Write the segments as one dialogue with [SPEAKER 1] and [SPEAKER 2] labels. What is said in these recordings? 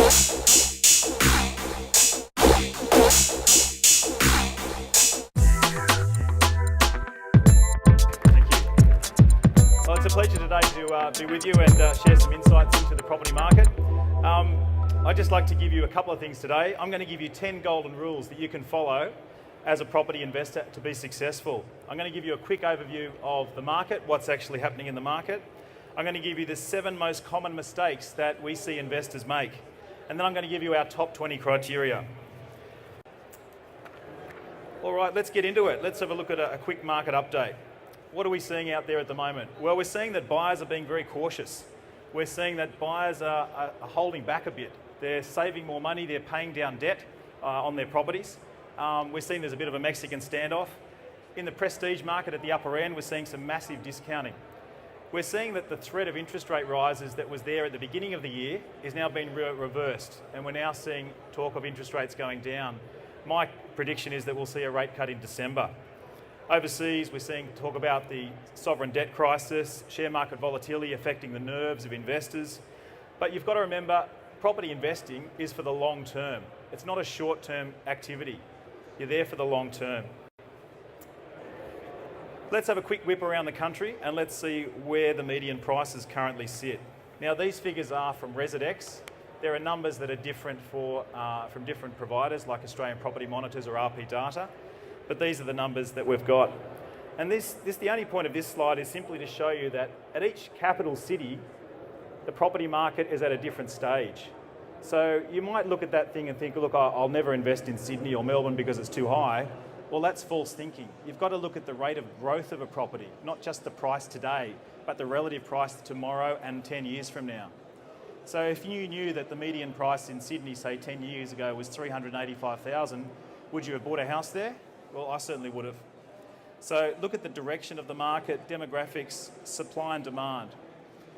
[SPEAKER 1] Well, it's a pleasure today to be with you and share some insights into the property market. I'd just like to give you a couple of things today. I'm going to give you 10 golden rules that you can follow as a property investor to be successful. I'm going to give you a quick overview of the market, what's actually happening in the market. I'm going to give you the 7 most common mistakes that we see investors make. And then I'm going to give you our top 20 criteria. All right, let's get into it. Let's have a look at a quick market update. What are we seeing out there at the moment? Well, we're seeing that buyers are being very cautious. We're seeing that buyers are holding back a bit. They're saving more money, they're paying down debt on their properties. We're seeing there's a bit of a Mexican standoff. In the prestige market at the upper end, we're seeing some massive discounting. We're seeing that the threat of interest rate rises that was there at the beginning of the year is now being reversed, and we're now seeing talk of interest rates going down. My prediction is that we'll see a rate cut in December. Overseas, we're seeing talk about the sovereign debt crisis, share market volatility affecting the nerves of investors. But you've got to remember, property investing is for the long term. It's not a short-term activity. You're there for the long term. Let's have a quick whip around the country and let's see where the median prices currently sit. Now, these figures are from Residex. There are numbers that are different from different providers like Australian Property Monitors or RP Data. But these are the numbers that we've got. And the only point of this slide is simply to show you that at each capital city, the property market is at a different stage. So you might look at that thing and think, look, I'll never invest in Sydney or Melbourne because it's too high. Well, that's false thinking. You've got to look at the rate of growth of a property, not just the price today, but the relative price tomorrow and 10 years from now. So if you knew that the median price in Sydney, say 10 years ago, was $385,000, would you have bought a house there? Well, I certainly would have. So look at the direction of the market, demographics, supply and demand.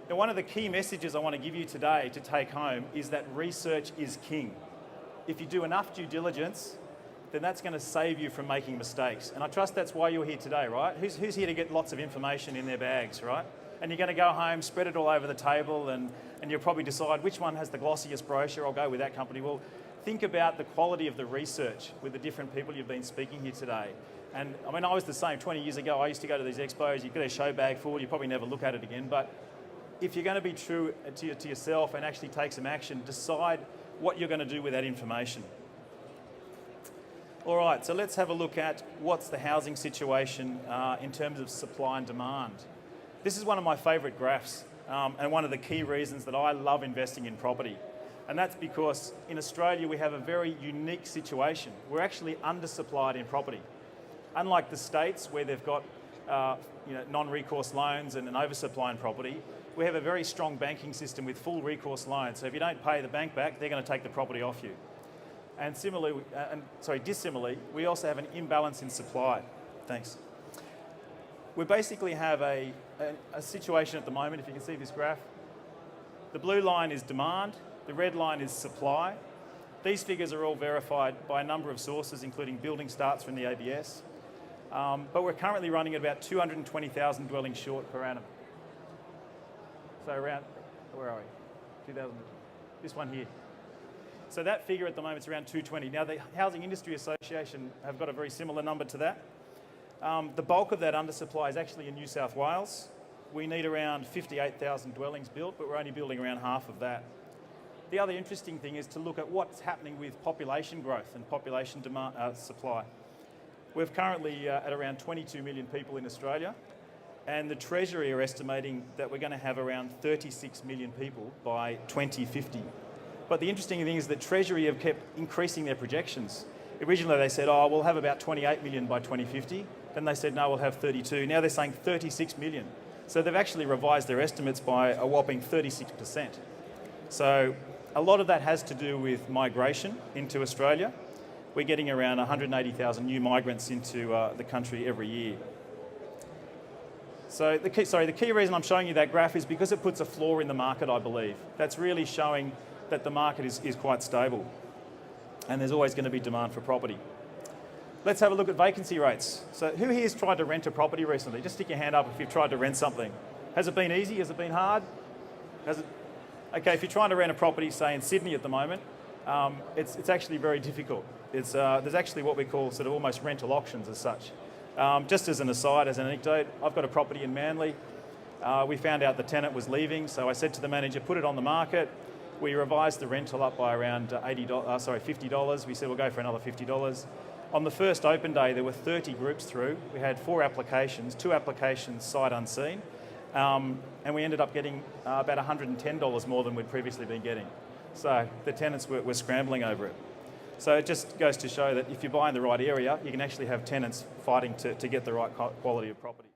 [SPEAKER 1] Now, one of the key messages I want to give you today to take home is that research is king. If you do enough due diligence, then that's going to save you from making mistakes. And I trust that's why you're here today, right? Who's here to get lots of information in their bags, right? And you're going to go home, spread it all over the table, and you'll probably decide which one has the glossiest brochure. I'll go with that company. Well, think about the quality of the research with the different people you've been speaking here today. And I mean, I was the same 20 years ago. I used to go to these expos, you get a show bag full, you probably never look at it again. But if you're going to be true to yourself and actually take some action, decide what you're going to do with that information. All right, so let's have a look at what's the housing situation in terms of supply and demand. This is one of my favourite graphs and one of the key reasons that I love investing in property. And that's because in Australia we have a very unique situation. We're actually undersupplied in property. Unlike the States where they've got non-recourse loans and an oversupply in property, we have a very strong banking system with full recourse loans. So if you don't pay the bank back, they're going to take the property off you. And dissimilarly, we also have an imbalance in supply. Thanks. We basically have a situation at the moment, if you can see this graph. The blue line is demand. The red line is supply. These figures are all verified by a number of sources, including building starts from the ABS. But we're currently running at about 220,000 dwellings short per annum. So around, where are we? 2000, this one here. So that figure at the moment is around 220. Now the Housing Industry Association have got a very similar number to that. The bulk of that undersupply is actually in New South Wales. We need around 58,000 dwellings built, but we're only building around half of that. The other interesting thing is to look at what's happening with population growth and population demand, supply. We're currently at around 22 million people in Australia, and the Treasury are estimating that we're going to have around 36 million people by 2050. But the interesting thing is that Treasury have kept increasing their projections. Originally they said, oh, we'll have about 28 million by 2050. Then they said, no, we'll have 32. Now they're saying 36 million. So they've actually revised their estimates by a whopping 36%. So a lot of that has to do with migration into Australia. We're getting around 180,000 new migrants into the country every year. So the key reason I'm showing you that graph is because it puts a floor in the market, I believe. That's really showing that the market is quite stable and there's always going to be demand for property. Let's have a look at vacancy rates. So who here has tried to rent a property recently? Just stick your hand up if you've tried to rent something. Has it been easy? Has it been hard? Okay, if you're trying to rent a property, say in Sydney at the moment, it's actually very difficult. There's actually what we call sort of almost rental auctions as such. Just as an aside, as an anecdote, I've got a property in Manly. We found out the tenant was leaving, so I said to the manager, put it on the market. We revised the rental up by around $50. We said we'll go for another $50. On the first open day, there were 30 groups through. We had 4 applications, 2 applications sight unseen, and we ended up getting about $110 more than we'd previously been getting. So the tenants were scrambling over it. So it just goes to show that if you buy in the right area, you can actually have tenants fighting to get the right quality of property.